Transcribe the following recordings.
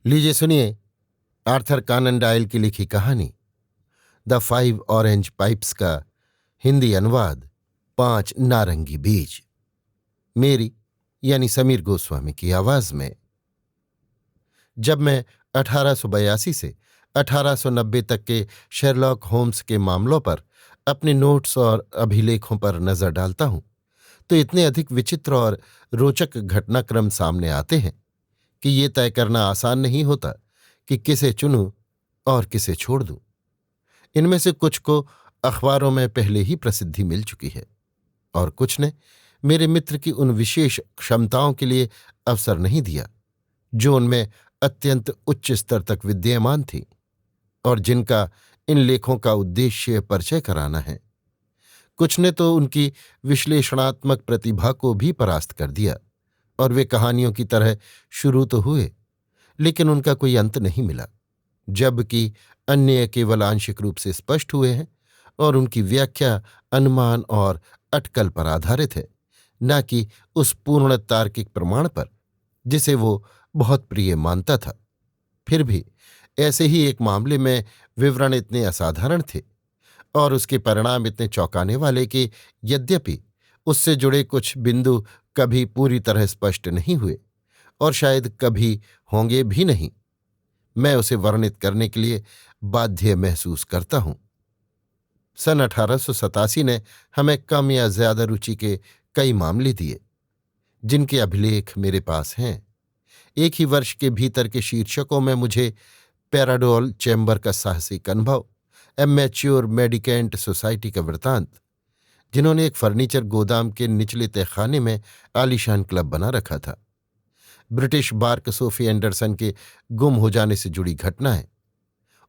लीजिए सुनिए आर्थर कानन डॉयल की लिखी कहानी द 5 ऑरेंज पाइप्स का हिंदी अनुवाद 5 नारंगी बीज, मेरी यानी समीर गोस्वामी की आवाज में। जब मैं 1882 से 1890 तक के शेरलॉक होम्स के मामलों पर अपने नोट्स और अभिलेखों पर नजर डालता हूं तो इतने अधिक विचित्र और रोचक घटनाक्रम सामने आते हैं कि ये तय करना आसान नहीं होता कि किसे चुनूं और किसे छोड़ दूं। इनमें से कुछ को अखबारों में पहले ही प्रसिद्धि मिल चुकी है और कुछ ने मेरे मित्र की उन विशेष क्षमताओं के लिए अवसर नहीं दिया जो उनमें अत्यंत उच्च स्तर तक विद्यमान थी और जिनका इन लेखों का उद्देश्य परिचय कराना है। कुछ ने तो उनकी विश्लेषणात्मक प्रतिभा को भी परास्त कर दिया और वे कहानियों की तरह शुरू तो हुए लेकिन उनका कोई अंत नहीं मिला, जबकि अन्य केवल आंशिक रूप से स्पष्ट हुए हैं और उनकी व्याख्या अनुमान और अटकल पर आधारित है, न कि उस पूर्ण तार्किक प्रमाण पर जिसे वो बहुत प्रिय मानता था। फिर भी ऐसे ही एक मामले में विवरण इतने असाधारण थे और उसके परिणाम इतने चौंकाने वाले कि यद्यपि उससे जुड़े कुछ बिंदु कभी पूरी तरह स्पष्ट नहीं हुए और शायद कभी होंगे भी नहीं, मैं उसे वर्णित करने के लिए बाध्य महसूस करता हूं। सन 1887 ने हमें कम या ज्यादा रुचि के कई मामले दिए जिनके अभिलेख मेरे पास हैं। एक ही वर्ष के भीतर के शीर्षकों में मुझे पैराडोल चैम्बर का साहसिक अनुभव, एमेच्योर मेडिकेंट सोसाइटी का वृतांत, जिन्होंने एक फर्नीचर गोदाम के निचले तहखाने में आलीशान क्लब बना रखा था, ब्रिटिश बार्क सोफी एंडरसन के गुम हो जाने से जुड़ी घटनाएं,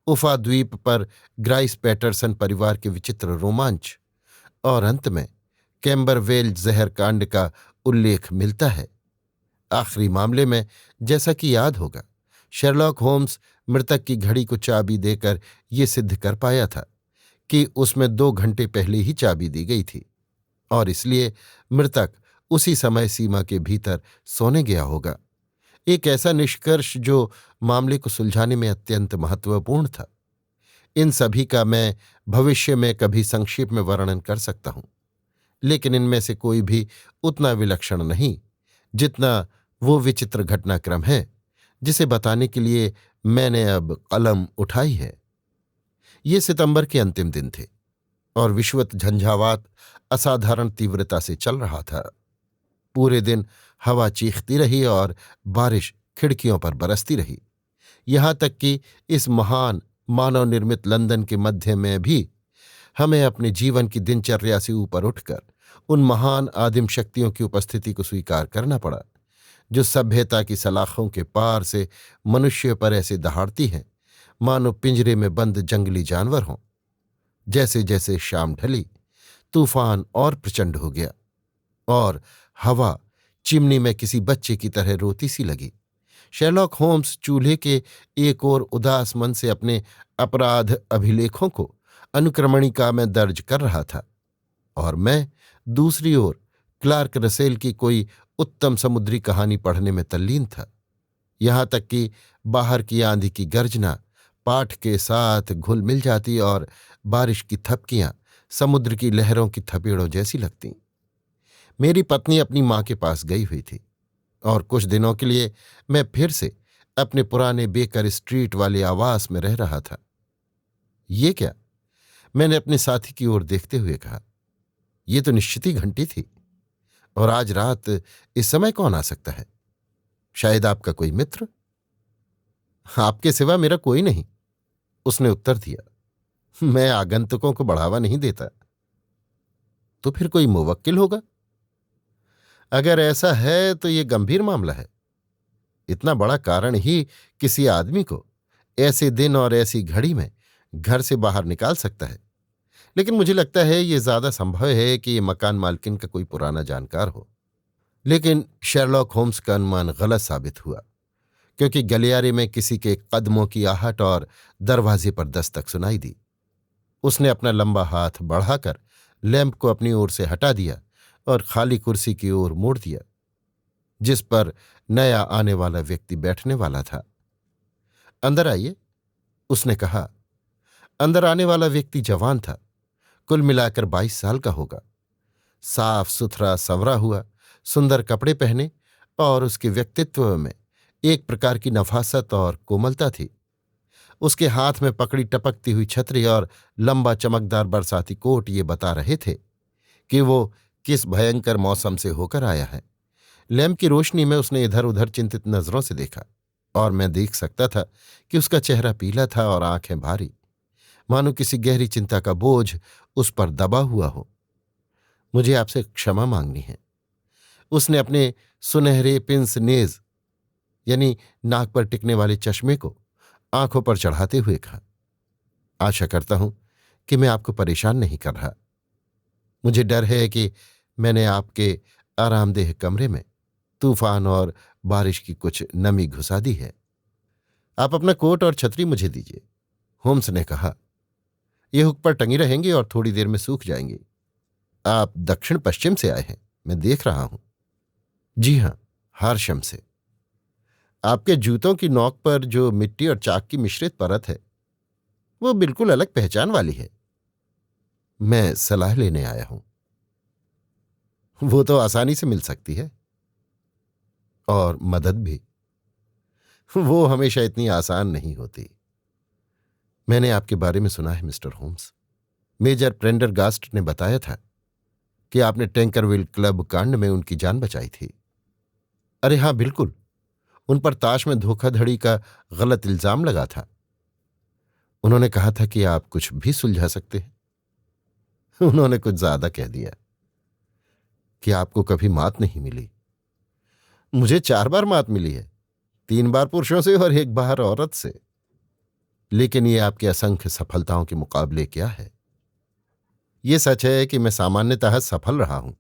उफा द्वीप पर ग्राइस पैटरसन परिवार के विचित्र रोमांच और अंत में कैम्बरवेल जहर कांड का उल्लेख मिलता है। आखिरी मामले में, जैसा कि याद होगा, शेरलॉक होम्स मृतक की घड़ी को चाबी देकर ये सिद्ध कर पाया था कि उसमें 2 घंटे पहले ही चाबी दी गई थी और इसलिए मृतक उसी समय सीमा के भीतर सोने गया होगा। एक ऐसा निष्कर्ष जो मामले को सुलझाने में अत्यंत महत्वपूर्ण था। इन सभी का मैं भविष्य में कभी संक्षेप में वर्णन कर सकता हूं, लेकिन इनमें से कोई भी उतना विलक्षण नहीं जितना वो विचित्र घटनाक्रम है जिसे बताने के लिए मैंने अब कलम उठाई है। ये सितंबर के अंतिम दिन थे और विश्वत झंझावात असाधारण तीव्रता से चल रहा था। पूरे दिन हवा चीखती रही और बारिश खिड़कियों पर बरसती रही, यहां तक कि इस महान मानव निर्मित लंदन के मध्य में भी हमें अपने जीवन की दिनचर्या से ऊपर उठकर उन महान आदिम शक्तियों की उपस्थिति को स्वीकार करना पड़ा जो सभ्यता की सलाखों के पार से मनुष्य पर ऐसे दहाड़ती हैं मानो पिंजरे में बंद जंगली जानवर हों। जैसे जैसे शाम ढली, तूफान और प्रचंड हो गया और हवा चिमनी में किसी बच्चे की तरह रोती सी लगी। शेरलॉक होम्स चूल्हे के एक ओर उदास मन से अपने अपराध अभिलेखों को अनुक्रमणिका में दर्ज कर रहा था और मैं दूसरी ओर क्लार्क रसेल की कोई उत्तम समुद्री कहानी पढ़ने में तल्लीन था। यहां तक कि बाहर की आंधी की गर्जना पाठ के साथ घुल मिल जाती और बारिश की थपकियां समुद्र की लहरों की थपेड़ों जैसी लगती। मेरी पत्नी अपनी मां के पास गई हुई थी और कुछ दिनों के लिए मैं फिर से अपने पुराने बेकर स्ट्रीट वाले आवास में रह रहा था। ये क्या? मैंने अपने साथी की ओर देखते हुए कहा। ये तो निश्चित ही घंटी थी और आज रात इस समय कौन आ सकता है? शायद आपका कोई मित्र। आपके सिवा मेरा कोई नहीं, उसने उत्तर दिया। मैं आगंतुकों को बढ़ावा नहीं देता। तो फिर कोई मुवक्किल होगा? अगर ऐसा है तो ये गंभीर मामला है। इतना बड़ा कारण ही किसी आदमी को ऐसे दिन और ऐसी घड़ी में घर से बाहर निकाल सकता है, लेकिन मुझे लगता है ये ज्यादा संभव है कि ये मकान मालकिन का कोई पुराना जानकार हो। लेकिन शेरलॉक होम्स का अनुमान गलत साबित हुआ, क्योंकि गलियारे में किसी के कदमों की आहट और दरवाजे पर दस्तक सुनाई दी। उसने अपना लंबा हाथ बढ़ाकर लैंप को अपनी ओर से हटा दिया और खाली कुर्सी की ओर मोड़ दिया जिस पर नया आने वाला व्यक्ति बैठने वाला था। अंदर आइए, उसने कहा। अंदर आने वाला व्यक्ति जवान था, कुल मिलाकर 22 साल का होगा। साफ सुथरा संवरा हुआ, सुंदर कपड़े पहने, और उसके व्यक्तित्व में एक प्रकार की नफासत और कोमलता थी। उसके हाथ में पकड़ी टपकती हुई छतरी और लंबा चमकदार बरसाती कोट ये बता रहे थे कि वो किस भयंकर मौसम से होकर आया है। लैंप की रोशनी में उसने इधर उधर चिंतित नजरों से देखा, और मैं देख सकता था कि उसका चेहरा पीला था और आंखें भारी, मानो किसी गहरी चिंता का बोझ उस पर दबा हुआ हो। मुझे आपसे क्षमा मांगनी है, उसने अपने सुनहरे पिंस नेज यानी नाक पर टिकने वाले चश्मे को आंखों पर चढ़ाते हुए कहा। आशा करता हूं कि मैं आपको परेशान नहीं कर रहा। मुझे डर है कि मैंने आपके आरामदेह कमरे में तूफान और बारिश की कुछ नमी घुसा दी है। आप अपना कोट और छतरी मुझे दीजिए, होम्स ने कहा। ये हुक पर टंगी रहेंगी और थोड़ी देर में सूख जाएंगी। आप दक्षिण पश्चिम से आए हैं, मैं देख रहा हूं। जी हां, हार्शम से। आपके जूतों की नोक पर जो मिट्टी और चाक की मिश्रित परत है, वो बिल्कुल अलग पहचान वाली है। मैं सलाह लेने आया हूं। वो तो आसानी से मिल सकती है, और मदद भी। वो हमेशा इतनी आसान नहीं होती। मैंने आपके बारे में सुना है मिस्टर होम्स। मेजर प्रेंडरगास्ट ने बताया था कि आपने टैंकरविल क्लब कांड में उनकी जान बचाई थी। अरे हां, बिल्कुल। उन पर ताश में धोखाधड़ी का गलत इल्जाम लगा था। उन्होंने कहा था कि आप कुछ भी सुलझा सकते हैं। उन्होंने कुछ ज्यादा कह दिया कि आपको कभी मात नहीं मिली। मुझे 4 बार मात मिली है, 3 बार पुरुषों से और 1 बार औरत से। लेकिन ये आपकी असंख्य सफलताओं के मुकाबले क्या है? ये सच है कि मैं सामान्यतः सफल रहा हूं,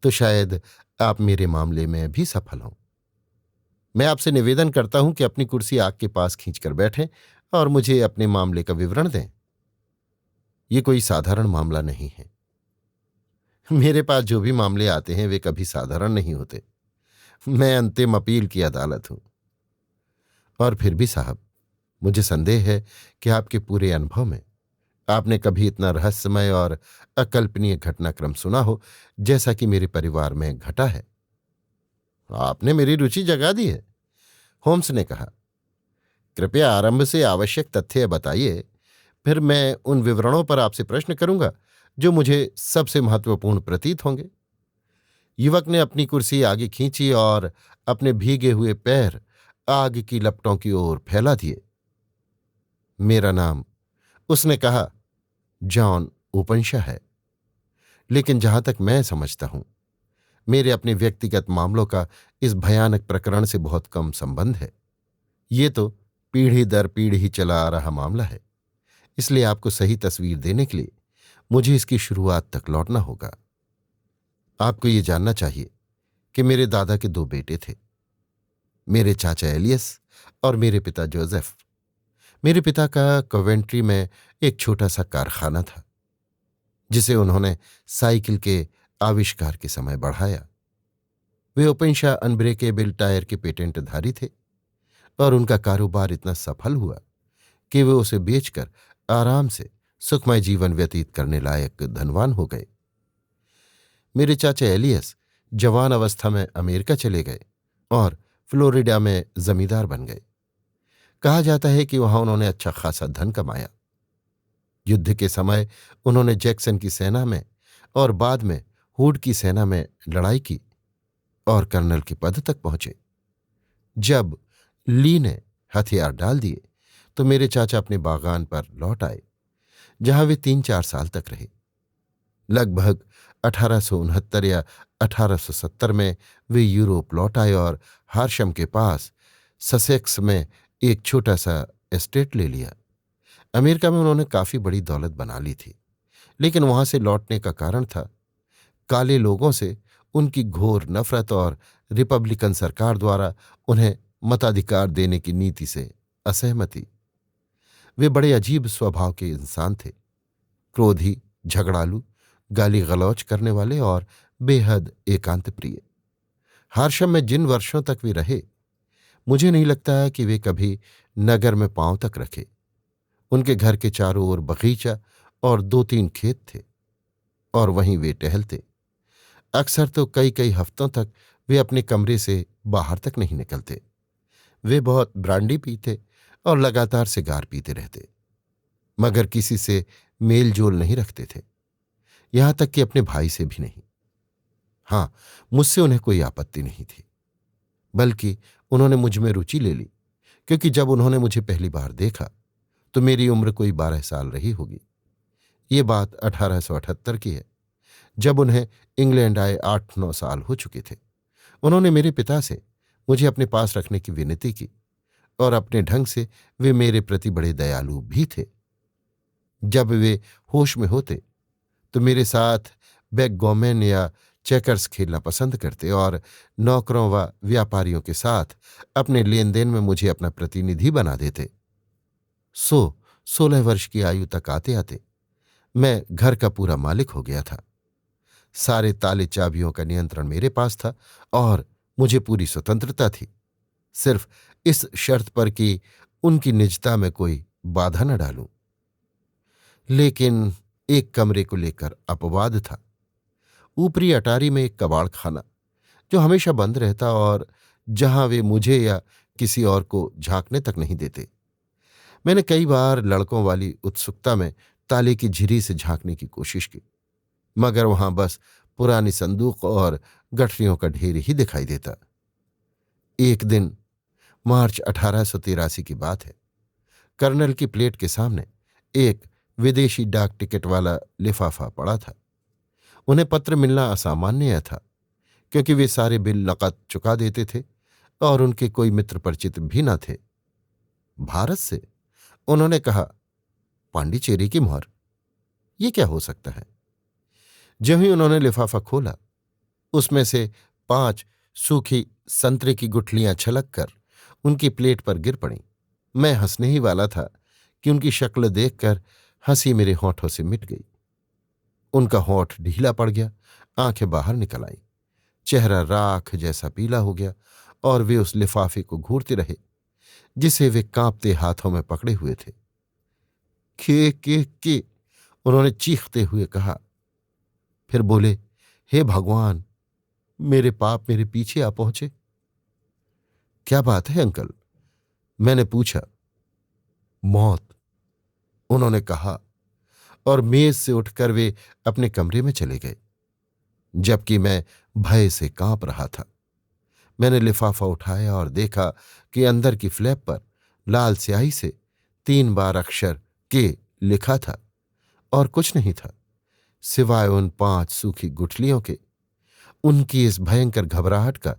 तो शायद आप मेरे मामले में भी सफल हों। मैं आपसे निवेदन करता हूं कि अपनी कुर्सी आग के पास खींचकर बैठें और मुझे अपने मामले का विवरण दें। ये कोई साधारण मामला नहीं है। मेरे पास जो भी मामले आते हैं वे कभी साधारण नहीं होते। मैं अंतिम अपील की अदालत हूं। और फिर भी साहब, मुझे संदेह है कि आपके पूरे अनुभव में आपने कभी इतना रहस्यमय और अकल्पनीय घटनाक्रम सुना हो जैसा कि मेरे परिवार में घटा है। आपने मेरी रुचि जगा दी है, होम्स ने कहा। कृपया आरंभ से आवश्यक तथ्य बताइए, फिर मैं उन विवरणों पर आपसे प्रश्न करूंगा जो मुझे सबसे महत्वपूर्ण प्रतीत होंगे। युवक ने अपनी कुर्सी आगे खींची और अपने भीगे हुए पैर आग की लपटों की ओर फैला दिए। मेरा नाम, उसने कहा, जॉन ओपनशा है। लेकिन जहां तक मैं समझता हूं, मेरे अपने व्यक्तिगत मामलों का इस भयानक प्रकरण से बहुत कम संबंध है। ये तो पीढ़ी दर पीढ़ी चला आ रहा मामला है। इसलिए आपको सही तस्वीर देने के लिए मुझे इसकी शुरुआत तक लौटना होगा। आपको ये जानना चाहिए कि मेरे दादा के 2 बेटे थे, मेरे चाचा एलियस और मेरे पिता जोसेफ। मेरे पिता का कोवेंट्री में एक छोटा सा कारखाना था, जिसे उन्होंने साइकिल के आविष्कार के समय बढ़ाया। वे ओपनशा अनब्रेकेबल टायर के पेटेंटधारी थे, और उनका कारोबार इतना सफल हुआ कि वे उसे बेचकर आराम से सुखमय जीवन व्यतीत करने लायक धनवान हो गए। मेरे चाचा एलियस जवान अवस्था में अमेरिका चले गए और फ्लोरिडा में जमींदार बन गए। कहा जाता है कि वहां उन्होंने अच्छा खासा धन कमाया। युद्ध के समय उन्होंने जैक्सन की सेना में और बाद में हुड की सेना में लड़ाई की और कर्नल के पद तक पहुंचे। जब ली ने हथियार डाल दिए तो मेरे चाचा अपने बागान पर लौट आए, जहां वे 3-4 साल तक रहे। लगभग 1869 या 1870 में वे यूरोप लौट आए और हार्शम के पास ससेक्स में एक छोटा सा एस्टेट ले लिया। अमेरिका में उन्होंने काफी बड़ी दौलत बना ली थी, लेकिन वहां से लौटने का कारण था काले लोगों से उनकी घोर नफरत और रिपब्लिकन सरकार द्वारा उन्हें मताधिकार देने की नीति से असहमति। वे बड़े अजीब स्वभाव के इंसान थे, क्रोधी, झगड़ालू, गाली गलौज करने वाले और बेहद एकांत प्रिय। हार्शम में जिन वर्षों तक वे रहे, मुझे नहीं लगता कि वे कभी नगर में पांव तक रखे। उनके घर के चारों ओर बगीचा और 2-3 खेत थे और वहीं वे टहलते। अक्सर तो कई कई हफ्तों तक वे अपने कमरे से बाहर तक नहीं निकलते। वे बहुत ब्रांडी पीते और लगातार सिगार पीते रहते, मगर किसी से मेल जोल नहीं रखते थे, यहां तक कि अपने भाई से भी नहीं। हाँ, मुझसे उन्हें कोई आपत्ति नहीं थी, बल्कि उन्होंने मुझ में रुचि ले ली, क्योंकि जब उन्होंने मुझे पहली बार देखा तो मेरी उम्र कोई 12 साल रही होगी। ये बात 1878 की है, जब उन्हें इंग्लैंड आए 8-9 साल हो चुके थे। उन्होंने मेरे पिता से मुझे अपने पास रखने की विनती की और अपने ढंग से वे मेरे प्रति बड़े दयालु भी थे। जब वे होश में होते तो मेरे साथ बैकगॉमन या चेकर्स खेलना पसंद करते और नौकरों व व्यापारियों के साथ अपने लेन देन में मुझे अपना प्रतिनिधि बना देते। 16 वर्ष की आयु तक आते आते मैं घर का पूरा मालिक हो गया था। सारे ताले चाबियों का नियंत्रण मेरे पास था और मुझे पूरी स्वतंत्रता थी, सिर्फ इस शर्त पर कि उनकी निजता में कोई बाधा न डालूं। लेकिन एक कमरे को लेकर अपवाद था। ऊपरी अटारी में एक कबाड़ खाना, जो हमेशा बंद रहता और जहां वे मुझे या किसी और को झांकने तक नहीं देते। मैंने कई बार लड़कों वाली उत्सुकता में ताले की झिरी से झांकने की कोशिश की, मगर वहां बस पुरानी संदूक और गठरियों का ढेर ही दिखाई देता। एक दिन मार्च 1883 की बात है। कर्नल की प्लेट के सामने एक विदेशी डाक टिकट वाला लिफाफा पड़ा था। उन्हें पत्र मिलना असामान्य था, क्योंकि वे सारे बिल नकद चुका देते थे और उनके कोई मित्र परिचित भी न थे। भारत से? उन्होंने कहा। पांडिचेरी की मोहर? ये क्या हो सकता है? जब ही उन्होंने लिफाफा खोला, उसमें से 5 सूखी संतरे की गुठलियां छलक कर उनकी प्लेट पर गिर पड़ीं। मैं हंसने ही वाला था कि उनकी शक्ल देखकर हंसी मेरे होठों से मिट गई। उनका होठ ढीला पड़ गया, आंखें बाहर निकल आईं, चेहरा राख जैसा पीला हो गया और वे उस लिफाफे को घूरते रहे जिसे वे कांपते हाथों में पकड़े हुए थे। के उन्होंने चीखते हुए कहा। फिर बोले, हे भगवान, मेरे पाप मेरे पीछे आ पहुंचे। क्या बात है अंकल? मैंने पूछा। मौत, उन्होंने कहा, और मेज से उठकर वे अपने कमरे में चले गए, जबकि मैं भय से कांप रहा था। मैंने लिफाफा उठाया और देखा कि अंदर की फ्लैप पर लाल स्याही से 3 बार अक्षर के लिखा था और कुछ नहीं था सिवाय उन 5 सूखी गुठलियों के। उनकी इस भयंकर घबराहट का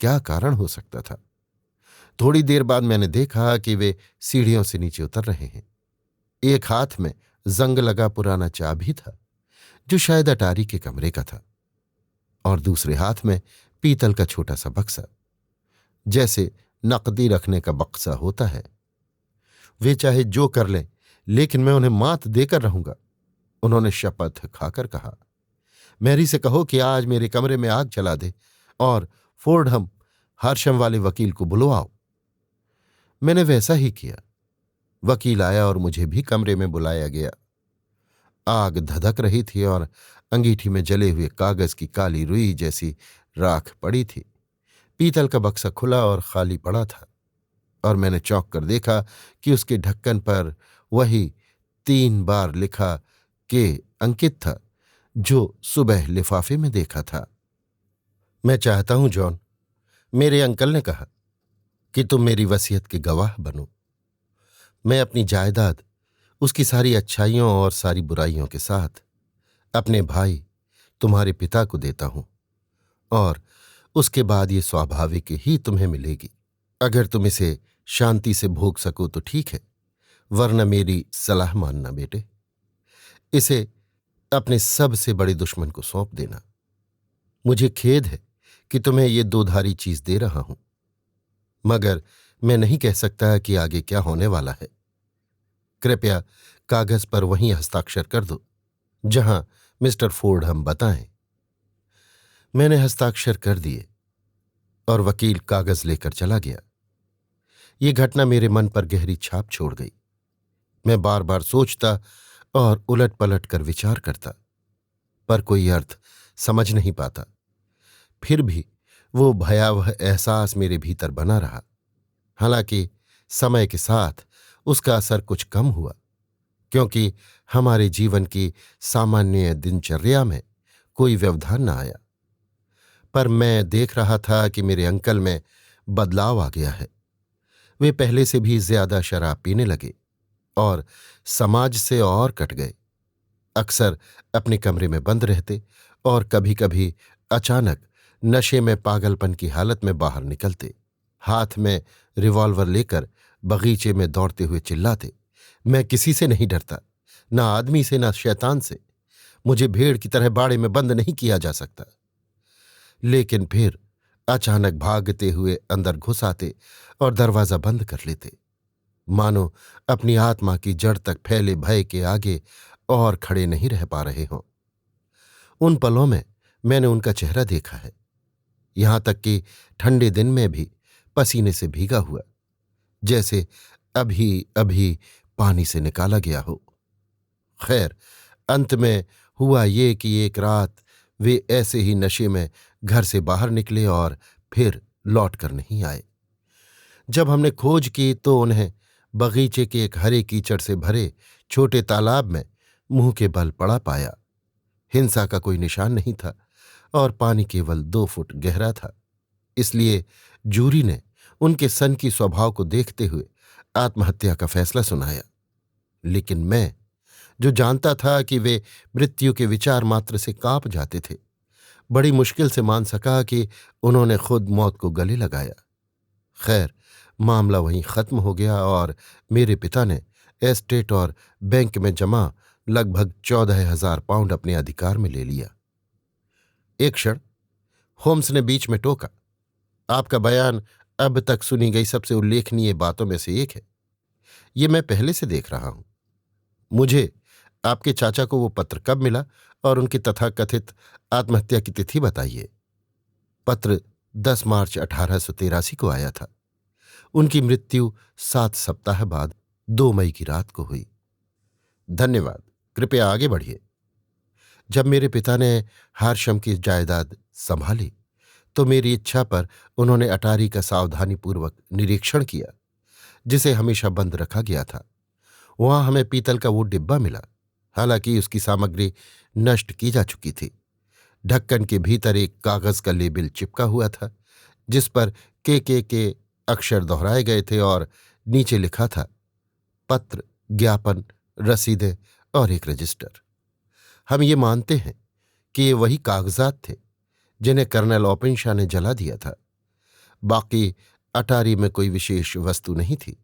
क्या कारण हो सकता था? थोड़ी देर बाद मैंने देखा कि वे सीढ़ियों से नीचे उतर रहे हैं। एक हाथ में जंग लगा पुराना चाबी था, जो शायद अटारी के कमरे का था, और दूसरे हाथ में पीतल का छोटा सा बक्सा, जैसे नकदी रखने का बक्सा होता है। वे चाहे जो कर लें, लेकिन मैं उन्हें मात देकर रहूंगा, उन्होंने शपथ खाकर कहा। मैरी से कहो कि आज मेरे कमरे में आग जला दे और फोर्डहम हर्षम वाले वकील को बुलवाओ। मैंने वैसा ही किया। वकील आया और मुझे भी कमरे में बुलाया गया। आग धधक रही थी और अंगीठी में जले हुए कागज की काली रुई जैसी राख पड़ी थी। पीतल का बक्सा खुला और खाली पड़ा था, और मैंने चौंक कर देखा कि उसके ढक्कन पर वही 3 बार लिखा के अंकित था, जो सुबह लिफाफे में देखा था। मैं चाहता हूं जॉन, मेरे अंकल ने कहा, कि तुम मेरी वसीयत के गवाह बनो। मैं अपनी जायदाद, उसकी सारी अच्छाइयों और सारी बुराइयों के साथ अपने भाई तुम्हारे पिता को देता हूं, और उसके बाद ये स्वाभाविक ही तुम्हें मिलेगी। अगर तुम इसे शांति से भोग सको तो ठीक है, वरना मेरी सलाह मानना बेटे। इसे अपने सबसे बड़े दुश्मन को सौंप देना। मुझे खेद है कि तुम्हें ये 2धारी चीज दे रहा हूं, मगर मैं नहीं कह सकता कि आगे क्या होने वाला है। कृपया कागज पर वहीं हस्ताक्षर कर दो जहां मिस्टर फोर्डहम बताएं। मैंने हस्ताक्षर कर दिए और वकील कागज लेकर चला गया। ये घटना मेरे मन पर गहरी छाप छोड़ गई। मैं बार बार सोचता और उलट पलट कर विचार करता, पर कोई अर्थ समझ नहीं पाता। फिर भी वो भयावह एहसास मेरे भीतर बना रहा। हालांकि समय के साथ उसका असर कुछ कम हुआ, क्योंकि हमारे जीवन की सामान्य दिनचर्या में कोई व्यवधान न आया। पर मैं देख रहा था कि मेरे अंकल में बदलाव आ गया है। वे पहले से भी ज्यादा शराब पीने लगे और समाज से और कट गए। अक्सर अपने कमरे में बंद रहते और कभी कभी अचानक नशे में पागलपन की हालत में बाहर निकलते, हाथ में रिवॉल्वर लेकर बगीचे में दौड़ते हुए चिल्लाते, मैं किसी से नहीं डरता, ना आदमी से ना शैतान से। मुझे भेड़ की तरह बाड़े में बंद नहीं किया जा सकता। लेकिन फिर अचानक भागते हुए अंदर घुस आते और दरवाजा बंद कर लेते, मानो अपनी आत्मा की जड़ तक फैले भय के आगे और खड़े नहीं रह पा रहे हों। उन पलों में मैंने उनका चेहरा देखा है, यहां तक कि ठंडे दिन में भी पसीने से भीगा हुआ, जैसे अभी अभी पानी से निकाला गया हो। खैर, अंत में हुआ ये कि एक रात वे ऐसे ही नशे में घर से बाहर निकले और फिर लौट कर नहीं आए। जब हमने खोज की तो उन्हें बगीचे के एक हरे कीचड़ से भरे छोटे तालाब में मुंह के बल पड़ा पाया। हिंसा का कोई निशान नहीं था और पानी केवल 2 फुट गहरा था। इसलिए जूरी ने उनके सनकी स्वभाव को देखते हुए आत्महत्या का फैसला सुनाया। लेकिन मैं, जो जानता था कि वे मृत्यु के विचार मात्र से कांप जाते थे, बड़ी मुश्किल से मान सका कि उन्होंने खुद मौत को गले लगाया। खैर, मामला वहीं खत्म हो गया और मेरे पिता ने एस्टेट और बैंक में जमा लगभग 14,000 पाउंड अपने अधिकार में ले लिया। एक क्षण होम्स ने बीच में टोका, आपका बयान अब तक सुनी गई सबसे उल्लेखनीय बातों में से एक है। ये मैं पहले से देख रहा हूं। मुझे आपके चाचा को वो पत्र कब मिला और उनकी तथाकथित आत्महत्या की तिथि बताइए। पत्र 10 मार्च 1883 को आया था। उनकी मृत्यु 7 सप्ताह बाद 2 मई की रात को हुई। धन्यवाद, कृपया आगे बढ़िए। जब मेरे पिता ने हार्शम की जायदाद संभाली तो मेरी इच्छा पर उन्होंने अटारी का सावधानीपूर्वक निरीक्षण किया, जिसे हमेशा बंद रखा गया था। वहां हमें पीतल का वो डिब्बा मिला, हालांकि उसकी सामग्री नष्ट की जा चुकी थी। ढक्कन के भीतर एक कागज का लेबिल चिपका हुआ था, जिस पर के अक्षर दोहराए गए थे और नीचे लिखा था, पत्र, ज्ञापन, रसीदें और एक रजिस्टर। हम ये मानते हैं कि ये वही कागजात थे जिन्हें कर्नल ओपेनशाह ने जला दिया था। बाकी अटारी में कोई विशेष वस्तु नहीं थी,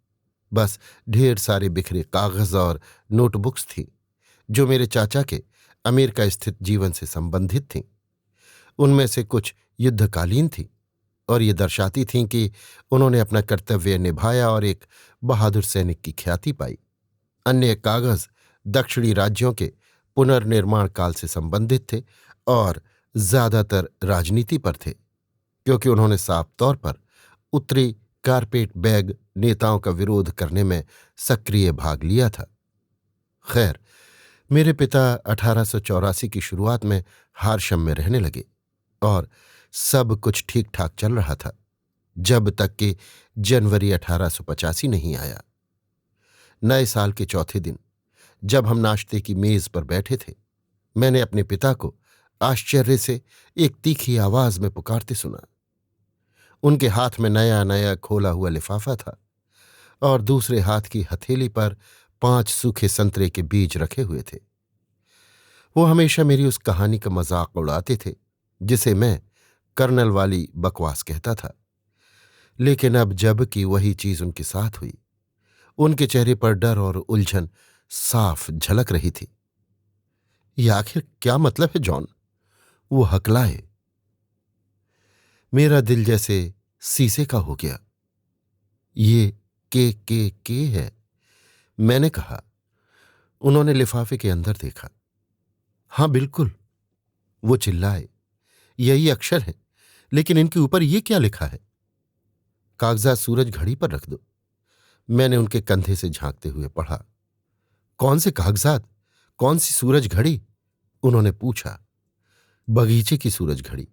बस ढेर सारे बिखरे कागज और नोटबुक्स थी, जो मेरे चाचा के अमेरिका स्थित जीवन से संबंधित थीं। उनमें से कुछ युद्धकालीन थीं और ये दर्शाती थीं कि उन्होंने अपना कर्तव्य निभाया और एक बहादुर सैनिक की ख्याति पाई। अन्य कागज दक्षिणी राज्यों के पुनर्निर्माण काल से संबंधित थे और ज्यादातर राजनीति पर थे, क्योंकि उन्होंने साफ तौर पर उत्तरी कारपेट बैग नेताओं का विरोध करने में सक्रिय भाग लिया था। खैर, मेरे पिता 1884 की शुरुआत में हार्शम में रहने लगे और सब कुछ ठीक ठाक चल रहा था, जब तक कि जनवरी 1885 नहीं आया। नए साल के चौथे दिन जब हम नाश्ते की मेज पर बैठे थे, मैंने अपने पिता को आश्चर्य से एक तीखी आवाज में पुकारते सुना। उनके हाथ में नया नया खोला हुआ लिफाफा था और दूसरे हाथ की हथेली पर 5 सूखे संतरे के बीज रखे हुए थे। वो हमेशा मेरी उस कहानी का मजाक उड़ाते थे जिसे मैं कर्नल वाली बकवास कहता था। लेकिन अब जब कि वही चीज उनके साथ हुई, उनके चेहरे पर डर और उलझन साफ झलक रही थी। ये आखिर क्या मतलब है जॉन? वो हकलाए। मेरा दिल जैसे शीशे का हो गया। ये के है, मैंने कहा। उन्होंने लिफाफे के अंदर देखा। हां बिल्कुल, वो चिल्लाए, यही अक्षर है, लेकिन इनके ऊपर ये क्या लिखा है? कागजात सूरज घड़ी पर रख दो, मैंने उनके कंधे से झांकते हुए पढ़ा। कौन से कागजात? कौन सी सूरज घड़ी? उन्होंने पूछा। बगीचे की सूरज घड़ी।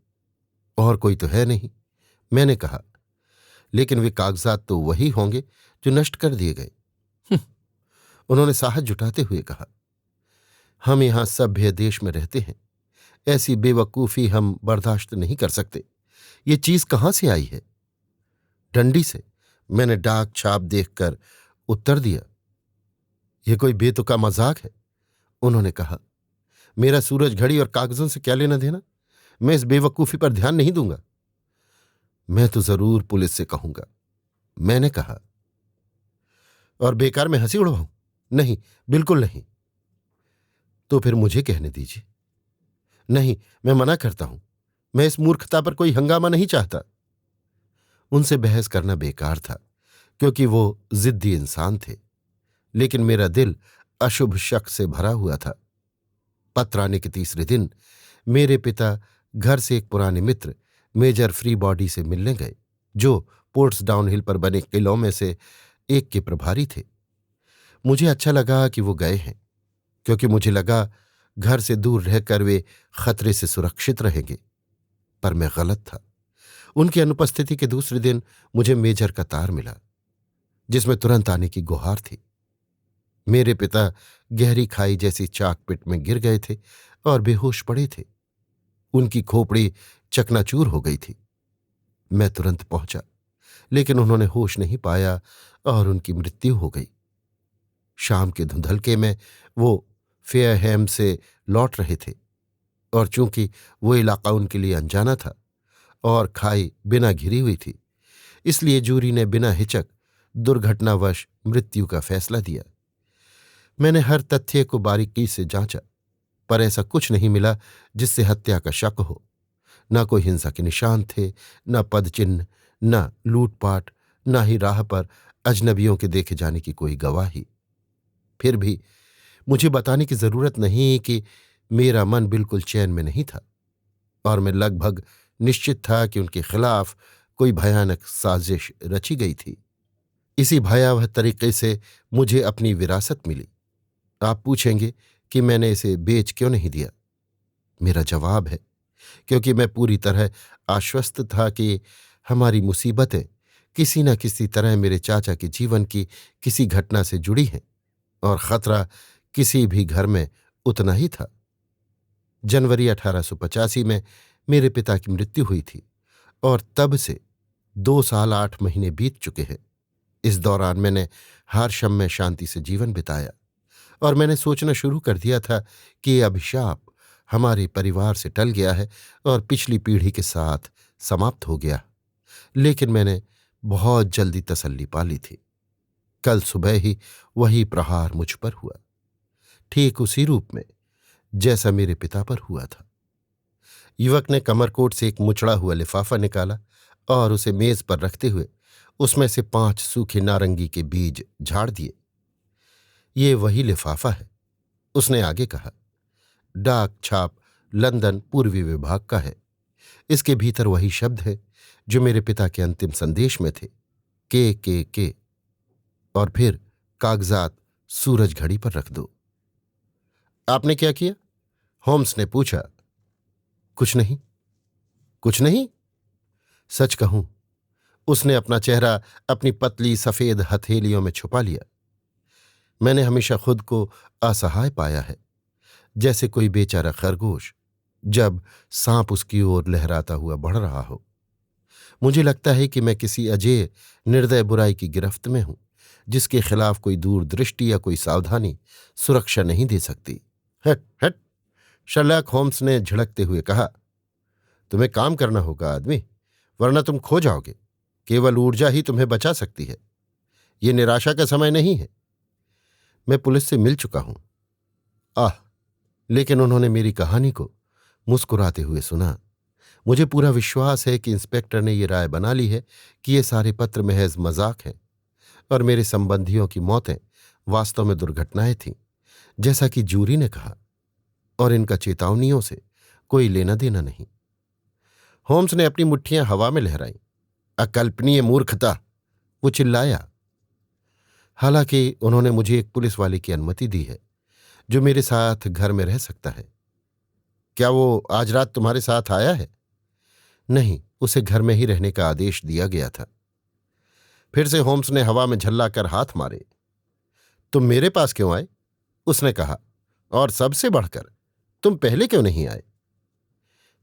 और कोई तो है नहीं, मैंने कहा। लेकिन वे कागजात तो वही होंगे जो नष्ट कर दिए गए। उन्होंने साहस जुटाते हुए कहा। हम यहां सभ्य देश में रहते हैं, ऐसी बेवकूफी हम बर्दाश्त नहीं कर सकते। ये चीज कहां से आई है? डंडी से, मैंने डाक छाप देखकर उत्तर दिया। यह कोई बेतुका मजाक है, उन्होंने कहा। मेरा सूरज घड़ी और कागजों से क्या लेना देना? मैं इस बेवकूफी पर ध्यान नहीं दूंगा। मैं तो जरूर पुलिस से कहूंगा, मैंने कहा। और बेकार में हंसी उड़वाऊं? नहीं, बिल्कुल नहीं। तो फिर मुझे कहने दीजिए। नहीं, मैं मना करता हूं। मैं इस मूर्खता पर कोई हंगामा नहीं चाहता। उनसे बहस करना बेकार था, क्योंकि वो जिद्दी इंसान थे। लेकिन मेरा दिल अशुभ शक से भरा हुआ था। पत्र आने के तीसरे दिन मेरे पिता घर से एक पुराने मित्र मेजर फ्री बॉडी से मिलने गए, जो पोर्ट्सडाउन हिल पर बने किलों में से एक के प्रभारी थे। मुझे अच्छा लगा कि वो गए हैं, क्योंकि मुझे लगा घर से दूर रहकर वे खतरे से सुरक्षित रहेंगे। पर मैं गलत था। उनकी अनुपस्थिति के दूसरे दिन मुझे मेजर का तार मिला, जिसमें तुरंत आने की गुहार थी। मेरे पिता गहरी खाई जैसी चाकपिट में गिर गए थे और बेहोश पड़े थे। उनकी खोपड़ी चकनाचूर हो गई थी। मैं तुरंत पहुंचा, लेकिन उन्होंने होश नहीं पाया और उनकी मृत्यु हो गई। शाम के धुंधलके में वो फेयरहैम से लौट रहे थे, और चूंकि वो इलाका उनके लिए अनजाना था और खाई बिना घिरी हुई थी, इसलिए जूरी ने बिना हिचक दुर्घटनावश मृत्यु का फैसला दिया। मैंने हर तथ्य को बारीकी से जांचा, पर ऐसा कुछ नहीं मिला जिससे हत्या का शक हो। न कोई हिंसा के निशान थे, न पदचिन्ह, न लूटपाट, न ही राह पर अजनबियों के देखे जाने की कोई गवाही। फिर भी मुझे बताने की जरूरत नहीं कि मेरा मन बिल्कुल चैन में नहीं था, और मैं लगभग निश्चित था कि उनके खिलाफ कोई भयानक साजिश रची गई थी। इसी भयावह तरीके से मुझे अपनी विरासत मिली। आप पूछेंगे कि मैंने इसे बेच क्यों नहीं दिया। मेरा जवाब है, क्योंकि मैं पूरी तरह आश्वस्त था कि हमारी मुसीबतें किसी न किसी तरह मेरे चाचा के जीवन की किसी घटना से जुड़ी हैं, और खतरा किसी भी घर में उतना ही था। जनवरी 1885 में मेरे पिता की मृत्यु हुई थी, और तब से 2 साल 8 महीने बीत चुके हैं। इस दौरान मैंने हार्शम में शांति से जीवन बिताया, और मैंने सोचना शुरू कर दिया था कि ये अभिशाप हमारे परिवार से टल गया है और पिछली पीढ़ी के साथ समाप्त हो गया। लेकिन मैंने बहुत जल्दी तसल्ली पा ली थी। कल सुबह ही वही प्रहार मुझ पर हुआ, ठीक उसी रूप में जैसा मेरे पिता पर हुआ था। युवक ने कमरकोट से एक मुचड़ा हुआ लिफाफा निकाला और उसे मेज पर रखते हुए उसमें से 5 सूखे नारंगी के बीज झाड़ दिए। ये वही लिफाफा है, उसने आगे कहा। डाक छाप लंदन पूर्वी विभाग का है। इसके भीतर वही शब्द है जो मेरे पिता के अंतिम संदेश में थे, के। और फिर कागजात सूरज घड़ी पर रख दो। आपने क्या किया? होम्स ने पूछा। कुछ नहीं। कुछ नहीं? सच कहूं, उसने अपना चेहरा अपनी पतली सफेद हथेलियों में छुपा लिया। मैंने हमेशा खुद को असहाय पाया है, जैसे कोई बेचारा खरगोश जब सांप उसकी ओर लहराता हुआ बढ़ रहा हो। मुझे लगता है कि मैं किसी अजेय निर्दय बुराई की गिरफ्त में हूं, जिसके खिलाफ कोई दूरदृष्टि या कोई सावधानी सुरक्षा नहीं दे सकती। हट हट, शर्लॉक होम्स ने झिड़कते हुए कहा। तुम्हें काम करना होगा आदमी, वरना तुम खो जाओगे। केवल ऊर्जा ही तुम्हें बचा सकती है। ये निराशा का समय नहीं है। मैं पुलिस से मिल चुका हूं। आह! लेकिन उन्होंने मेरी कहानी को मुस्कुराते हुए सुना। मुझे पूरा विश्वास है कि इंस्पेक्टर ने ये राय बना ली है कि ये सारे पत्र महज मजाक हैं, और मेरे संबंधियों की मौतें वास्तव में दुर्घटनाएं थीं, जैसा कि जूरी ने कहा, और इनका चेतावनियों से कोई लेना देना नहीं। होम्स ने अपनी मुट्ठियां हवा में लहराईं। अकल्पनीय मूर्खता, वो चिल्लाया। हालांकि उन्होंने मुझे एक पुलिस वाले की अनुमति दी है जो मेरे साथ घर में रह सकता है। क्या वो आज रात तुम्हारे साथ आया है? नहीं, उसे घर में ही रहने का आदेश दिया गया था। फिर से होम्स ने हवा में झल्लाकर हाथ मारे। तुम मेरे पास क्यों आए? उसने कहा। और सबसे बढ़कर तुम पहले क्यों नहीं आए?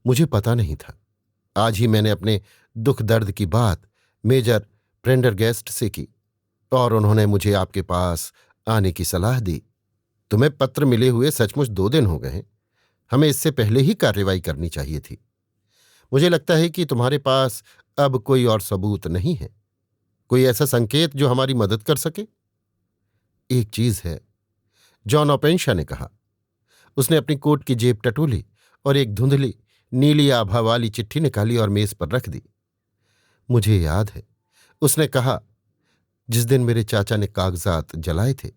मुझे पता नहीं था। आज ही मैंने अपने दुख दर्द की बात मेजर प्रेंडरगेस्ट से की और उन्होंने मुझे आपके पास आने की सलाह दी। तुम्हें पत्र मिले हुए सचमुच 2 दिन हो गए हैं। हमें इससे पहले ही कार्रवाई करनी चाहिए थी। मुझे लगता है कि तुम्हारे पास अब कोई और सबूत नहीं है, कोई ऐसा संकेत जो हमारी मदद कर सके। एक चीज है, जॉन ओपेंशा ने कहा। उसने अपनी कोट की जेब टटोली और एक धुंधली नीली आभा वाली चिट्ठी निकाली और मेज पर रख दी। मुझे याद है, उसने कहा, जिस दिन मेरे चाचा ने कागजात जलाए थे,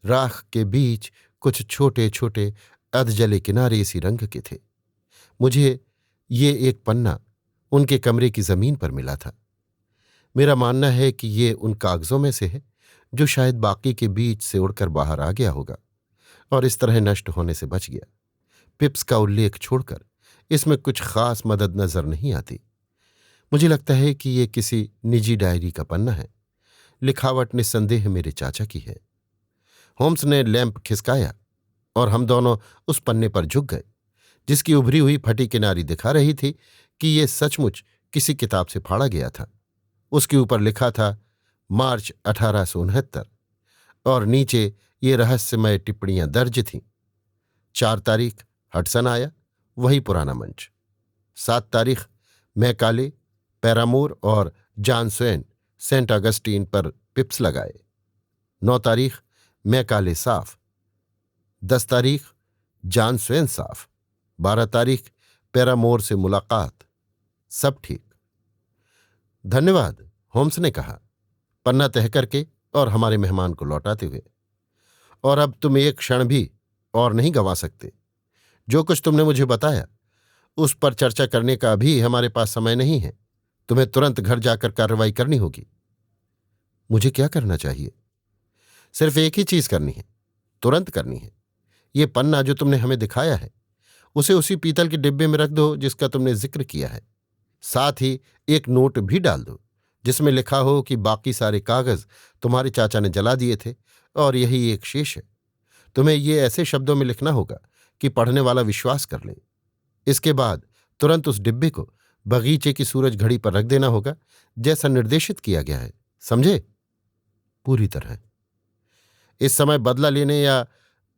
राख के बीच कुछ छोटे छोटे अधजले किनारे इसी रंग के थे। मुझे ये एक पन्ना उनके कमरे की जमीन पर मिला था। मेरा मानना है कि ये उन कागजों में से है जो शायद बाकी के बीच से उड़कर बाहर आ गया होगा और इस तरह नष्ट होने से बच गया। पिप्स का उल्लेख छोड़कर इसमें कुछ खास मदद नजर नहीं आती। मुझे लगता है कि ये किसी निजी डायरी का पन्ना है। लिखावट निस्संदेह मेरे चाचा की है। होम्स ने लैंप खिसकाया और हम दोनों उस पन्ने पर झुक गए जिसकी उभरी हुई फटी किनारी दिखा रही थी कि ये सचमुच किसी किताब से फाड़ा गया था। उसके ऊपर लिखा था मार्च 1869 और नीचे ये रहस्यमय टिप्पणियां दर्ज थीं। 4 तारीख हडसन आया, वही पुराना मंच। 7 तारीख मैकाले, पैरामोर और जॉन स्वेन सेंट अगस्टीन पर पिप्स लगाए। 9 तारीख मैकाले साफ। 10 तारीख जॉन स्वेन साफ। 12 तारीख पैरामोर से मुलाकात। सब ठीक। धन्यवाद, होम्स ने कहा, पन्ना तह करके और हमारे मेहमान को लौटाते हुए। और अब तुम एक क्षण भी और नहीं गंवा सकते। जो कुछ तुमने मुझे बताया उस पर चर्चा करने का भी हमारे पास समय नहीं है। तुम्हें तुरंत घर जाकर कार्रवाई करनी होगी। मुझे क्या करना चाहिए? सिर्फ एक ही चीज करनी है, तुरंत करनी है। ये पन्ना जो तुमने हमें दिखाया है उसे उसी पीतल के डिब्बे में रख दो जिसका तुमने जिक्र किया है। साथ ही एक नोट भी डाल दो जिसमें लिखा हो कि बाकी सारे कागज तुम्हारे चाचा ने जला दिए थे और यही एक शेष है। तुम्हें ये ऐसे शब्दों में लिखना होगा कि पढ़ने वाला विश्वास कर ले। इसके बाद तुरंत उस डिब्बे को बगीचे की सूरज घड़ी पर रख देना होगा जैसा निर्देशित किया गया है। समझे? पूरी तरह। इस समय बदला लेने या